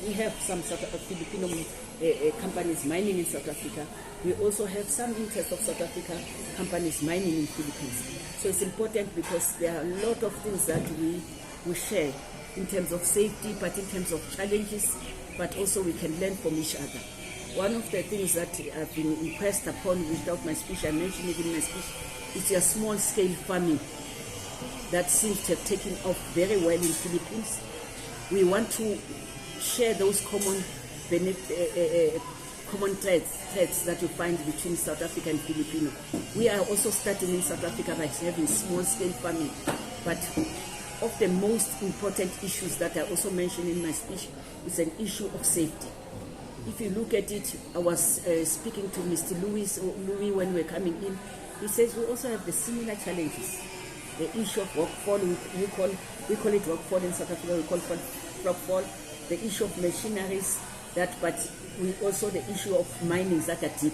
We have some South Filipino companies mining in South Africa. We also have some interest of South Africa companies mining in Philippines. So it's important because there are a lot of things that we share in terms of safety, but in terms of challenges, but also we can learn from each other. One of the things that I've been impressed upon without my speech, I mentioned it in my speech, is your small-scale farming that seems to have taken off very well in Philippines. We want to share those common threads that you find between South Africa and Filipino. We are also starting in South Africa by having small-scale farming, but of the most important issues that I also mentioned in my speech is an issue of safety. If you look at it, I was speaking to Mr. Louis when we were coming in. He says we also have the similar challenges. The issue of rockfall, we call it rockfall in South Africa, we call it rockfall. The issue of machineries, but we also the issue of minings that are deep.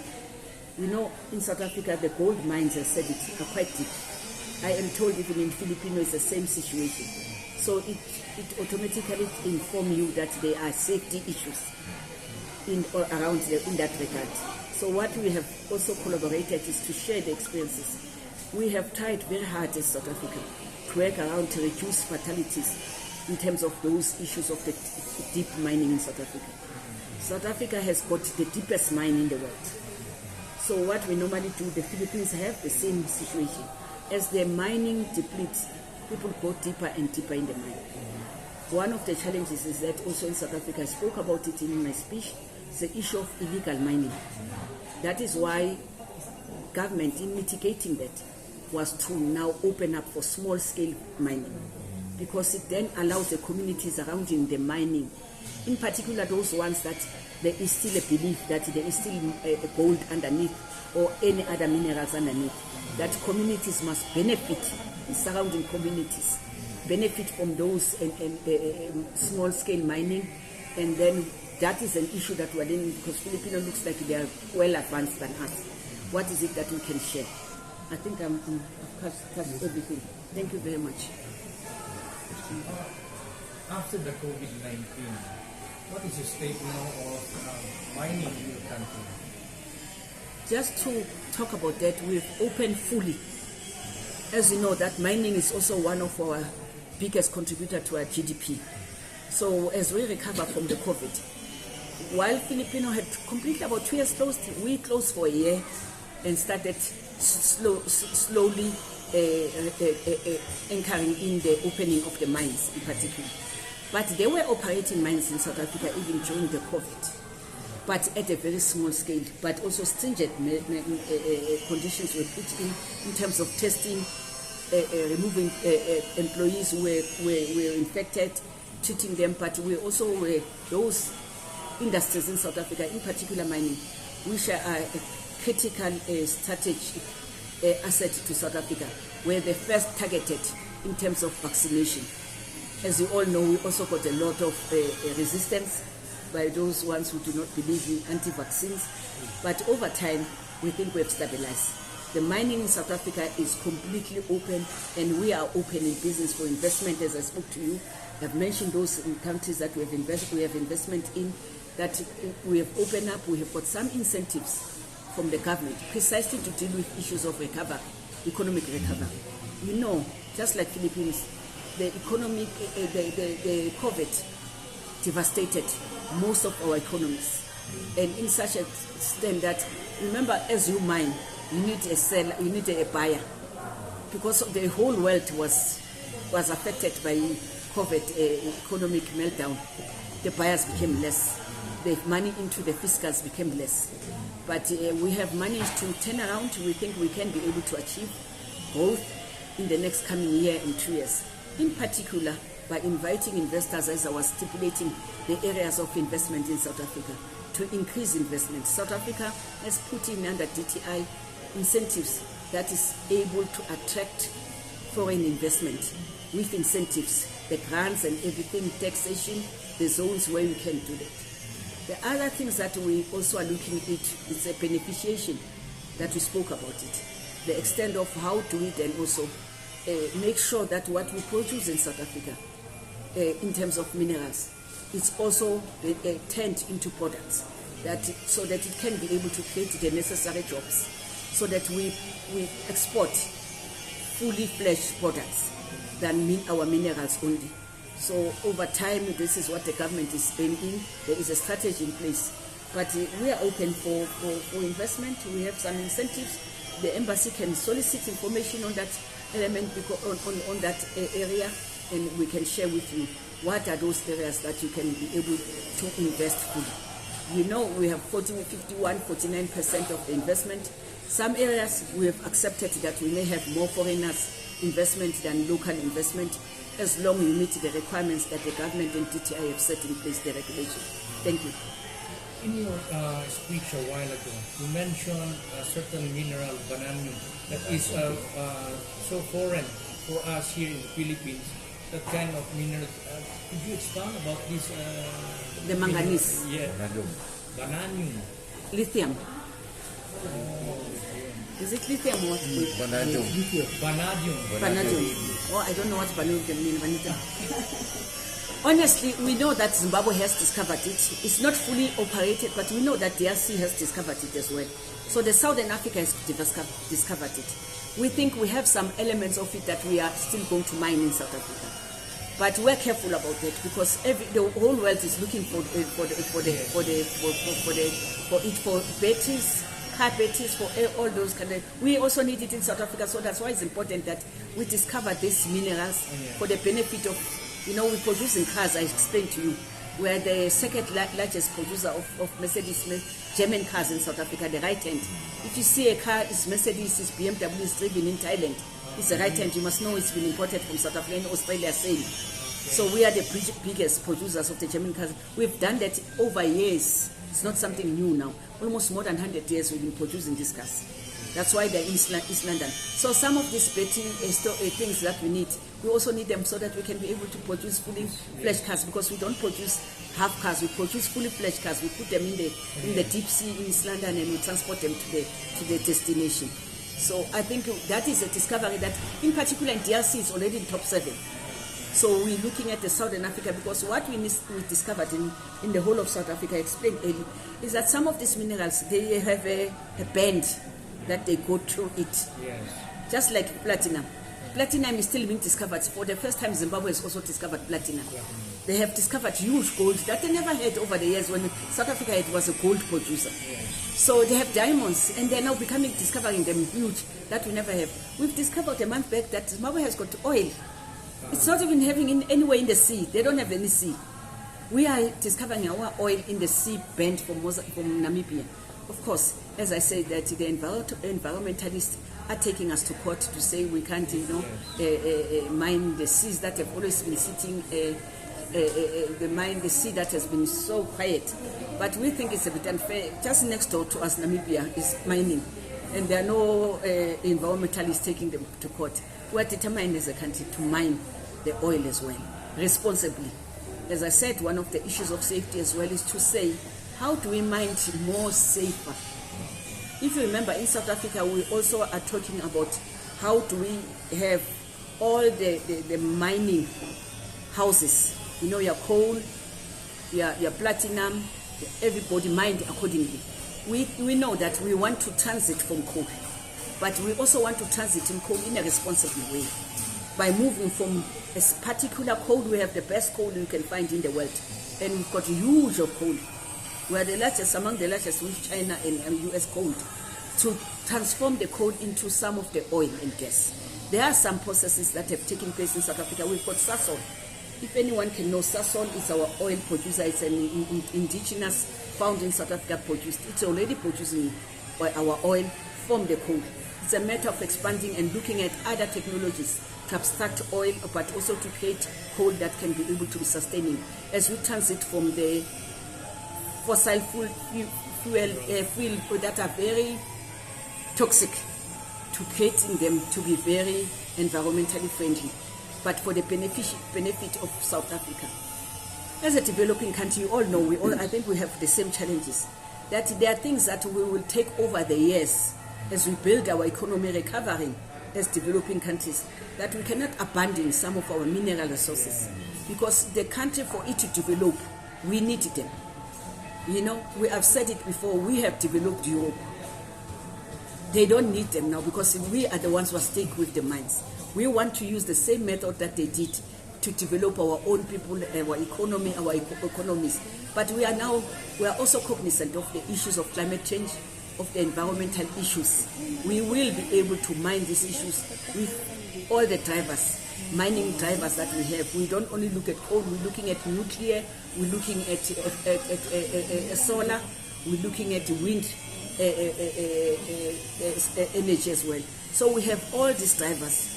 We know in South Africa the gold mines, I said it, are quite deep. I am told even in Filipino it's the same situation. So it automatically informs you that there are safety issues in or around in that regard. So what we have also collaborated is to share the experiences. We have tried very hard as South Africa to work around to reduce fatalities in terms of those issues of the deep mining in South Africa. South Africa has got the deepest mine in the world. So what we normally do, the Philippines have the same situation. As the mining depletes, people go deeper and deeper in the mine. One of the challenges is that also in South Africa, I spoke about it in my speech, it's the issue of illegal mining. That is why government, in mitigating that, was to now open up for small-scale mining, because it then allows the communities around in the mining, in particular those ones that there is still a belief that there is still gold underneath or any other minerals underneath, that communities must benefit, the surrounding communities, benefit from those small-scale mining, and then that is an issue that we're dealing with because Filipino looks like they are well advanced than us. What is it that we can share? I think I've covered everything. Thank you very much. After the COVID-19, what is your state now of mining in your country? Just to talk about that, we've opened fully. As you know, that mining is also one of our biggest contributor to our GDP. So as we recover from the COVID, while Filipino had completely about 2 years closed, we closed for a year and started slowly anchoring in the opening of the mines in particular. But they were operating mines in South Africa even during the COVID, but at a very small scale, but also stringent conditions were put in terms of testing, removing employees who were infected, treating them, but we also were those industries in South Africa, in particular mining, which are a critical strategic asset to South Africa, were the first targeted in terms of vaccination. As you all know, we also got a lot of resistance by those ones who do not believe in anti-vaccines, but over time, we think we have stabilized. The mining in South Africa is completely open, and we are open in business for investment. As I spoke to you, I've mentioned those in countries that we have investment in, that we have opened up. We have got some incentives from the government precisely to deal with issues of recovery, economic recovery. You know, just like Philippines, the economic, the COVID devastated most of our economies, and in such a extent that, remember, as you mine, you need a seller, you need a buyer, because the whole world was affected by COVID economic meltdown. The buyers became less. The money into the fiscals became less. But we have managed to turn around. We think we can be able to achieve growth in the next coming year and 2 years. In particular, by inviting investors, as I was stipulating, the areas of investment in South Africa, to increase investment. South Africa has put in under DTI incentives that is able to attract foreign investment with incentives, the grants and everything, taxation, the zones where we can do that. The other things that we also are looking at is a beneficiation that we spoke about it, the extent of how do we then also make sure that what we produce in South Africa in terms of minerals it's also turned into products so that it can be able to create the necessary jobs, so that we export fully fledged products than our minerals only. So over time, this is what the government is aiming. There is a strategy in place. But we are open for investment. We have some incentives. The embassy can solicit information on that element, on that area, and we can share with you what are those areas that you can be able to invest fully. We know we have 49% of the investment. Some areas we have accepted that we may have more foreigners investment than local investment, as long as we meet the requirements that the government and DTI have set in place, the regulation. Thank you. In your speech a while ago, you mentioned a certain mineral, vanadium, that is so foreign for us here in the Philippines. That kind of mineral. Could you expound about this? The manganese. Yeah. Vanadium. Lithium. Is it lithium or what? Vanadium. Vanadium. Oh, I don't know what vanadium means. Honestly, we know that Zimbabwe has discovered it. It's not fully operated, but we know that DRC has discovered it as well. So the Southern Africa has discovered it. We think we have some elements of it that we are still going to mine in South Africa. But we're careful about that, because the whole world is looking for batteries, car batteries, for all those kind of. We also need it in South Africa, so that's why it's important that we discover these minerals for the benefit of. We produce in cars, I explained to you. We're the second largest producer of Mercedes, German cars in South Africa, the right hand. If you see a car, it's Mercedes, it's BMW, it's driven in Thailand. It's the right hand. You must know it's been imported from South Africa and Australia, same. So we are the biggest producers of the German cars. We've done that over years. It's not something new now. Almost more than 100 years we've been producing these cars. That's why they're in East London. So some of these things that we need, we also need them so that we can be able to produce fully fledged cars, because we don't produce half cars, we produce fully fledged cars. We put them in the deep sea in East London, and we transport them to the destination. So I think that is a discovery that, in particular in DRC, is already in top 7. So we're looking at the Southern Africa, because what we discovered in the whole of South Africa, I explained earlier, is that some of these minerals, they have a band that they go through it. Yes. Just like platinum. Platinum is still being discovered. For the first time, Zimbabwe has also discovered platinum. They have discovered huge gold that they never had over the years when South Africa was a gold producer. Yes. So they have diamonds, and they're now discovering them huge that we never have. We've discovered a month back that Zimbabwe has got oil. It's not even having anywhere in the sea. They don't have any sea. We are discovering our oil in the sea bend from Namibia. Of course, as I said, that the environmentalists are taking us to court to say we can't, mine the seas that have always been sitting, mine the sea that has been so quiet. But we think it's a bit unfair. Just next door to us, Namibia is mining, and there are no environmentalists taking them to court. We are determined as a country to mine the oil as well, responsibly. As I said, one of the issues of safety as well is to say, how do we mine more safer? If you remember, in South Africa, we also are talking about how do we have all the mining houses. Your coal, your platinum, everybody mined accordingly. We know that we want to transit from coal, but we also want to transit in coal in a responsible way. By moving from a particular coal, we have the best coal you can find in the world, and we've got huge of coal. We are the largest, among the largest with China and US coal, to transform the coal into some of the oil and gas. There are some processes that have taken place in South Africa. We've got Sasol. If anyone can know, Sasol is our oil producer. It's an indigenous, found in South Africa produced. It's already producing our oil from the coal. It's a matter of expanding and looking at other technologies to abstract oil, but also to create coal that can be able to be sustaining as we transit from the fossil fuel that are very toxic to creating them to be very environmentally friendly, but for the benefit of South Africa. As a developing country, you all know, I think we have the same challenges, that there are things that we will take over the years as we build our economy recovering as developing countries, that we cannot abandon some of our mineral resources, because the country, for it to develop, We need them. You know, we have said it before, we have developed Europe. They don't need them now because we are the ones who are stake with the mines. We want to use the same method that they did to develop our own people, our economy, our economies. But we are also cognizant of the issues of climate change, of the environmental issues. We will be able to mine these issues with all the drivers, mining drivers that we have. We don't only look at coal, we're looking at nuclear, we're looking at solar, we're looking at wind energy as well. So we have all these drivers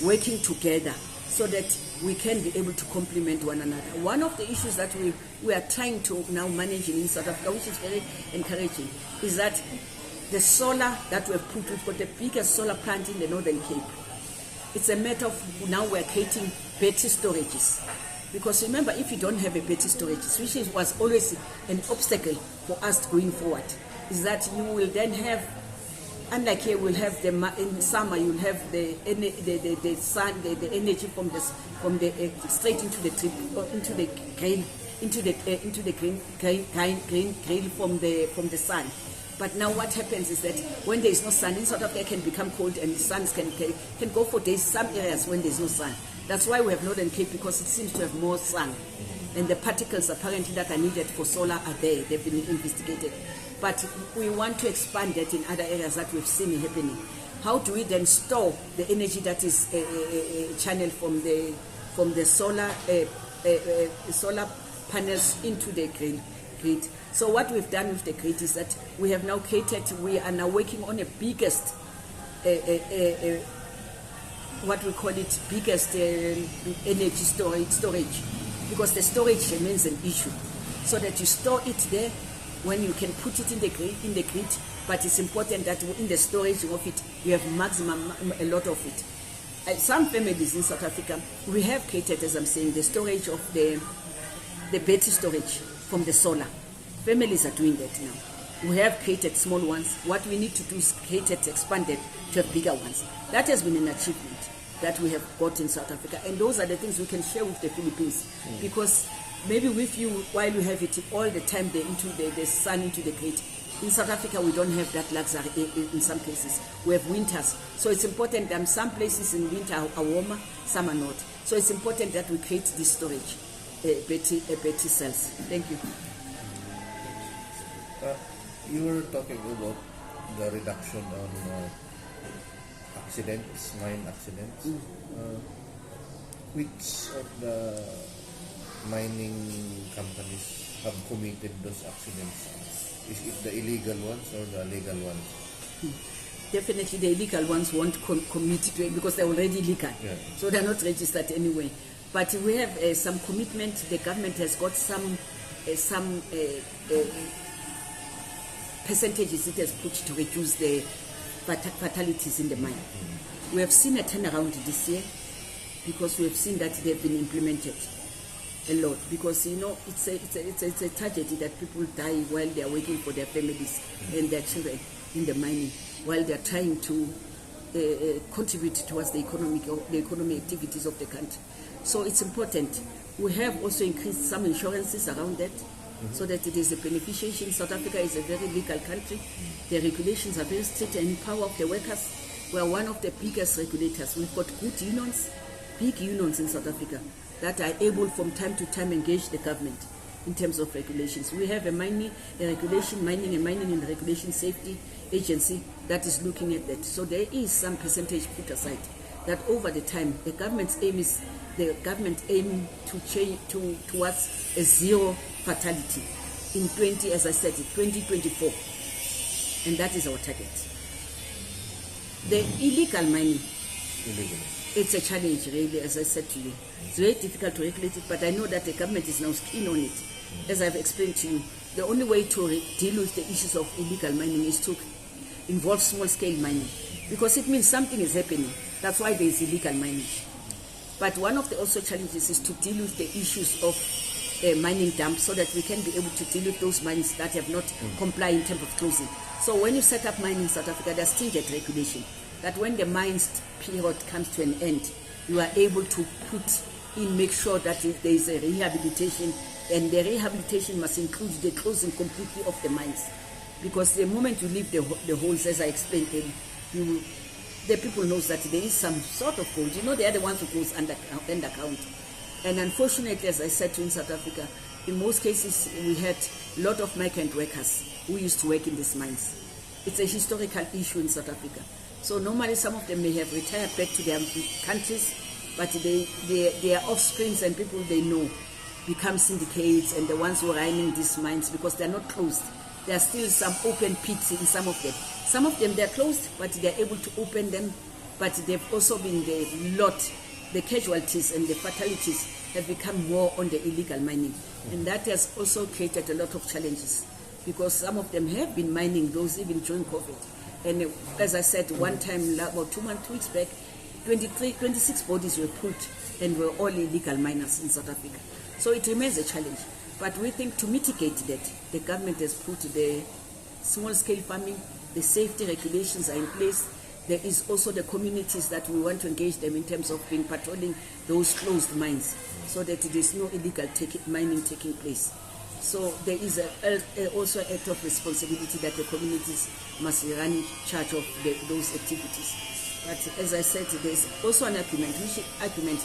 working together so that we can be able to complement one another. One of the issues that we are trying to now manage in South Africa, which is very encouraging, is that the solar that we've got the biggest solar plant in the Northern Cape. It's a matter of now we're creating battery storages. Because remember, if you don't have a battery storage, which was always an obstacle for us going forward, is that you will then have, unlike here, we'll have in summer you'll have the sun, the energy from the straight into the trip, into the grain, into the grain from the sun. But now what happens is that when there is no sun in South Africa, it can become cold, and the sun can go for days. Some areas when there is no sun. That's why we have Northern Cape, because it seems to have more sun, and the particles apparently that are needed for solar are there. They've been investigated. But we want to expand that in other areas that we've seen happening. How do we then store the energy that is channeled from the solar panels into the grid? So what we've done with the grid is that we have now we are now working on a biggest, what we call it, biggest energy storage, because the storage remains an issue. So that you store it there, when you can put it in the grid, but it's important that in the storage of it, you have maximum, a lot of it. Some families in South Africa, we have created, as I'm saying, the storage of the battery storage from the solar. Families are doing that now. We have created small ones. What we need to do is create it, expand it to have bigger ones. That has been an achievement that we have got in South Africa. And those are the things we can share with the Philippines. Because maybe with you, while you have it all the time there into the sun, into the grid, in South Africa we don't have that luxury in some places. We have winters. So it's important that some places in winter are warmer, some are not. So it's important that we create this storage, battery cells. Thank you. You were talking about the reduction on accidents, mine accidents. Which of the mining companies have committed those accidents? Is it the illegal ones or the legal ones? Definitely the illegal ones won't commit to it because they're already legal. Yeah. So they're not registered anyway. But we have some commitment. The government has got some percentages it has put to reduce the fatalities in the mine. We have seen a turnaround this year because we have seen that they've been implemented a lot, because it's a tragedy that people die while they are waiting for their families and their children in the mining, while they are trying to contribute towards the economic activities of the country. So it's important. We have also increased some insurances around that, so that it is a beneficiation. South Africa is a very legal country. The regulations are very strict and in power of the workers. We are one of the biggest regulators. We've got good unions, big unions in South Africa that are able from time to time engage the government in terms of regulations. We have a mining and regulation safety agency that is looking at that. So there is some percentage put aside that over the time the government aim to change towards a zero fatality in 2024, and that is our target. The illegal mining, it's a challenge really, as I said to you. It's very difficult to regulate it, but I know that the government is now keen on it. As I've explained to you, the only way to deal with the issues of illegal mining is to involve small-scale mining, because it means something is happening. That's why there is illegal mining. But one of the also challenges is to deal with the issues of mining dumps, so that we can be able to deal with those mines that have not complied in terms of closing. So when you set up mining in South Africa, there's stringent regulation that when the mine's period comes to an end, you are able to make sure that there is a rehabilitation And the rehabilitation must include the closing completely of the mines. Because the moment you leave the holes, as I explained, the people knows that there is some sort of gold. You know, they are the ones who goes underground. And unfortunately, as I said to you in South Africa, in most cases, we had a lot of migrant workers who used to work in these mines. It's a historical issue in South Africa. So normally some of them may have retired back to their countries, but their offsprings and people they know become syndicates and the ones who are running these mines because they're not closed. There are still some open pits in some of them. Some of them they're closed, but they're able to open them. But they've also been the casualties and the fatalities have become more on the illegal mining. And that has also created a lot of challenges because some of them have been mining those even during COVID. And as I said, one time, about 2 weeks back, 26 bodies were pulled and were all illegal miners in South Africa. So it remains a challenge. But we think to mitigate that, the government has put the small-scale farming, the safety regulations are in place. There is also the communities that we want to engage them in terms of being patrolling those closed mines so that there is no illegal mining taking place. So there is also an act of responsibility that the communities must run in charge of those activities. But as I said, there's also an argument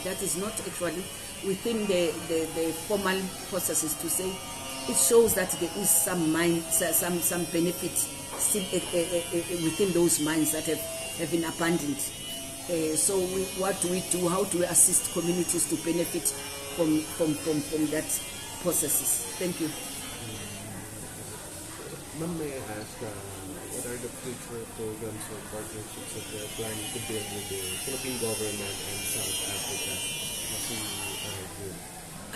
that is not actually within the formal processes to say it shows that there is some benefit still within those mines that have been abandoned. So what do we do? How do we assist communities to benefit from that processes? Thank you. Ma'am, may I ask, what are the future programs or partnerships that they're planning to build with the Philippine government and South Africa as we do?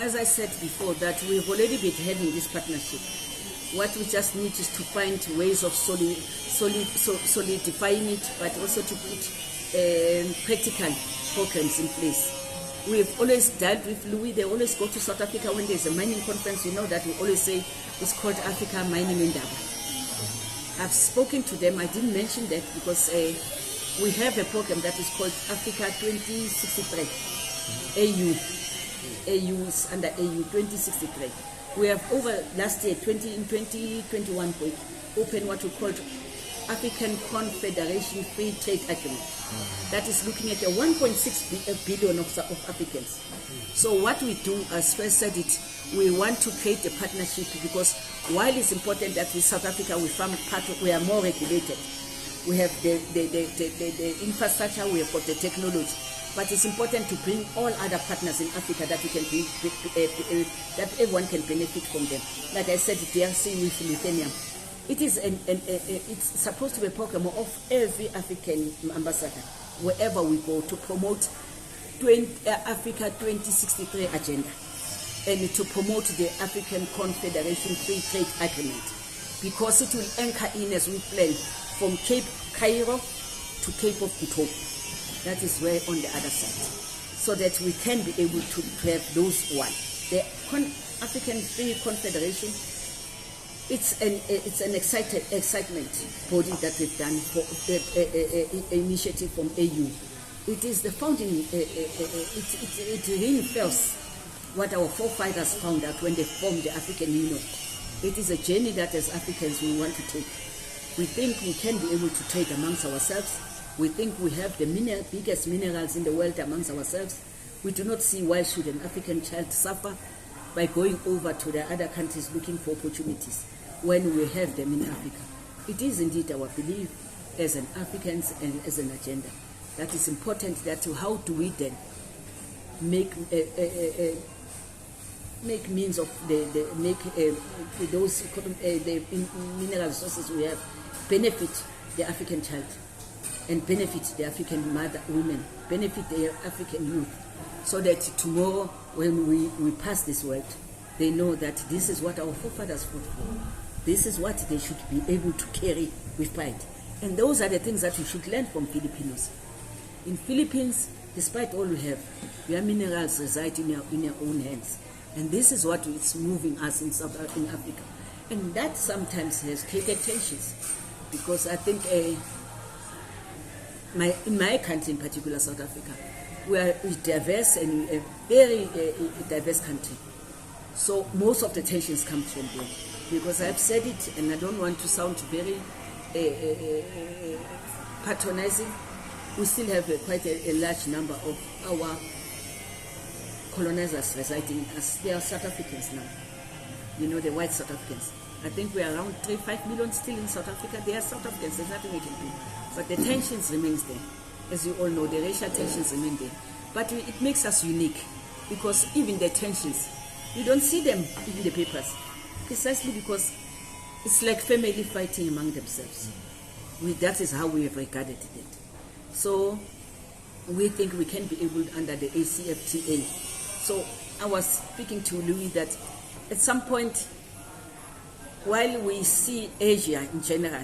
As I said before, that we've already been having this partnership. What we just need is to find ways of solidifying it, but also to put practical programs in place. We've always dealt with Louis. They always go to South Africa when there's a mining conference. You know that we always say it's called Africa Mining Indaba. I've spoken to them. I didn't mention that because we have a program that is called Africa 2063. AU is under AU 2063. We have over last year, in 2021, opened what we call African Confederation Free Trade Agreement. That is looking at the 1.6 billion of Africans. So what we do, as first said it, we want to create a partnership because while it's important that with South Africa we are more regulated, we have the infrastructure, we have got the technology, but it's important to bring all other partners in Africa that we can that everyone can benefit from them. Like I said, DRC with lithium. It is it's supposed to be a program of every African ambassador wherever we go to promote Africa 2063 agenda and to promote the African Confederation Free Trade Agreement because it will anchor in as we plan from Cape Cairo to Cape of Good Hope. That is where on the other side, so that we can be able to have those one. The African Free Confederation. It's an excitement body that we've done for initiative from AU. It is the founding. It reinforces what our forefathers found out when they formed the African Union. It is a journey that as Africans we want to take. We think we can be able to trade amongst ourselves. We think we have the biggest minerals in the world amongst ourselves. We do not see why should an African child suffer by going over to the other countries looking for opportunities when we have them in Africa. It is indeed our belief as an Africans and as an agenda that is important that how do we then make means of those mineral resources we have benefit the African child and benefit the African women, benefit the African youth, so that tomorrow when we pass this world, they know that this is what our forefathers fought for. This is what they should be able to carry with pride. And those are the things that we should learn from Filipinos. In Philippines, despite all we have minerals reside in our own hands. And this is what is moving us in Africa. And that sometimes has created tensions. Because I think in my country in particular, South Africa, we are diverse and a very diverse country. So most of the tensions come from there. Because I've said it, and I don't want to sound very patronizing, we still have quite a large number of our colonizers residing in us. They are South Africans now. You know, the white South Africans. I think we are around 3-5 million still in South Africa. They are South Africans. There's nothing we can do. But the tensions remains there. As you all know, the racial tensions remain there. But it makes us unique, because even the tensions, you don't see them in the papers, precisely because it's like family fighting among themselves. That is how we have regarded it. So we think we can be able under the ACFTA. So I was speaking to Louis that at some point, while we see Asia in general,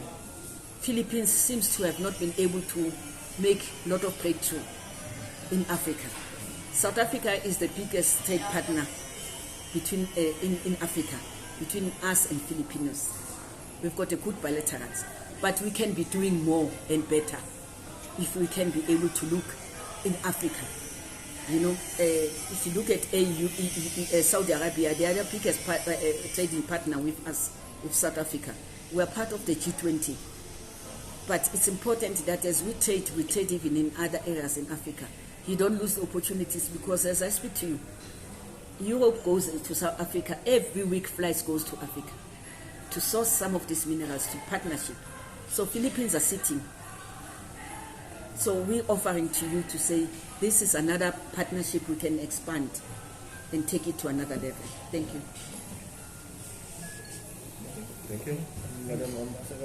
Philippines seems to have not been able to make a lot of breakthrough in Africa. South Africa is the biggest trade partner between in Africa, between us and Filipinos. We've got a good bilaterals, but we can be doing more and better if we can be able to look in Africa. You know, if you look at Saudi Arabia, they are the biggest trading partner with us, with South Africa. We are part of the G20. But it's important that as we trade even in other areas in Africa. You don't lose opportunities, because as I speak to you, Europe goes to South Africa. Every week flights goes to Africa to source some of these minerals to partnership. So Philippines are sitting. So we're offering to you to say, this is another partnership we can expand and take it to another level. Thank you. Thank you, Madam Ambassador.